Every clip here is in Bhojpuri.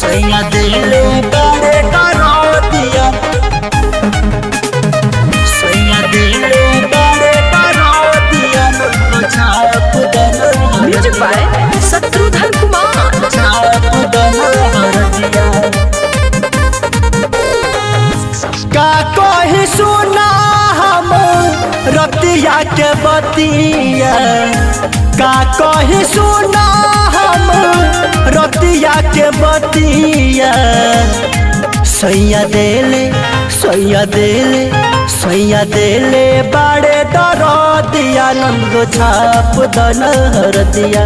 सैया दिले बड़े करोतिया सैया दिले बड़े करोतिया छाप दन म्यूजिक बाय शत्रुघ्न कुमार। छाप दन हरदिया का कही सुना हम रतिया के बतिया का कही सुना हम रतिया के बतिया सैया देले सैया देले सैया देले बड़े दरदिया नंदो छाप दन हरदिया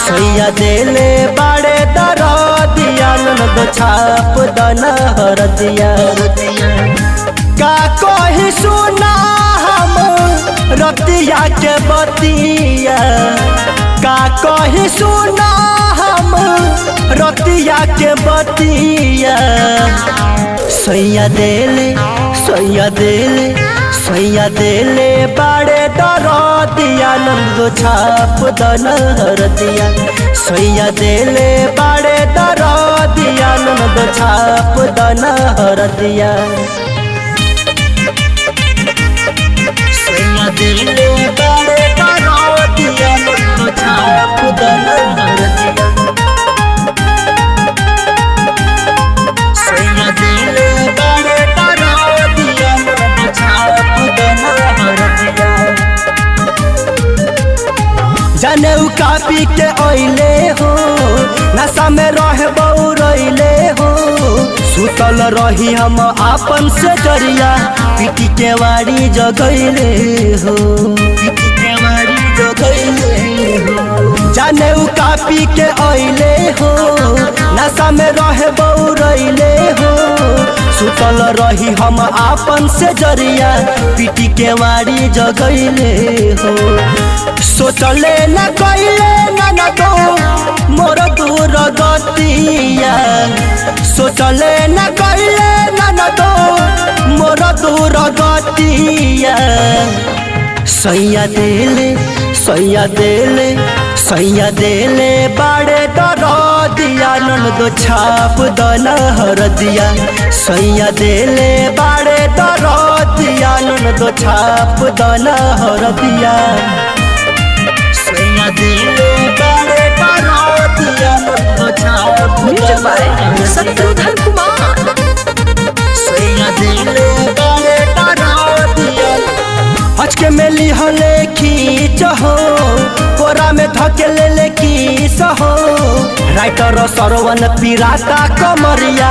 सैया देले बड़े दरदिया नंदो छाप दन हरदिया का कही सुना हम रतिया के बतिया का कही सुना हम रतिया के बतिया सैया देले सैया देले सैया देले बड़े दरदिया नंदो छाप दन हरदिया सैया देले बड़े दरदिया नंदो छाप दन हरदिया सैया दिले बड़े करोतिया नंदो छाप दन हरदिया सैया दिले बड़े करोतिया नंदो छाप दन हरदिया जाने उ कापी के ओइले हो नशा में रह बौरइले हो सुतल रही हम आपन से जरिया पीटी के वाड़ी जगैले हो पीटी के वाड़ी जगैले हो जाने उ कापी के ओइले हो नशा में रह बौरइले हो सुतल रही हम आपन से जरिया पीटी के वाड़ी जगैले हो सोचले न कइले न दो मोर दूर गतिया सोचले न कइले न दो मोर दूर गतिया सैया देले सैया देले सैया देले बड़े दरदिया नंदो छाप दन हरदिया सैया देले बड़े दरदिया नंदो छाप दन हरदिया सैया दिले बड़े करोतिया नंदो छाप म्यूजिक बाय शत्रुघ्न कुमार। सैया दिले बड़े करोतिया आज के मेली हले खींच हो कोरा में धकेले ले खींच हो राइटर सरवन पिराता कमरिया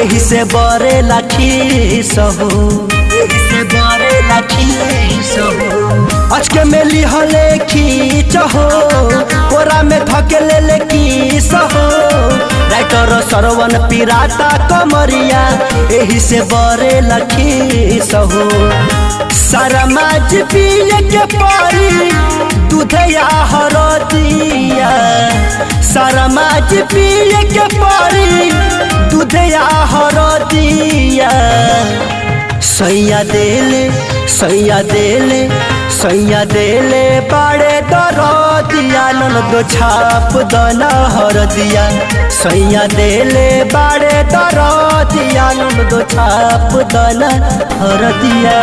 एही से बरे लाखीस हो एही से बरे लाखीस हो आज के मेली हले खींच हो कोरा में धकेले ले खींच हो राइटर सरवन पिराता कमरिया एही से बरे लाखीस हो सारा माज पिए के पारी दूधया हरदिया सारा माज पिए के पारी दूधया हरदिया सैया देले सैया देले सैया देले बड़े दरदिया नंदो छाप दन हरदिया सैया देले बड़े दरदिया नंदो छाप दन हरदिया।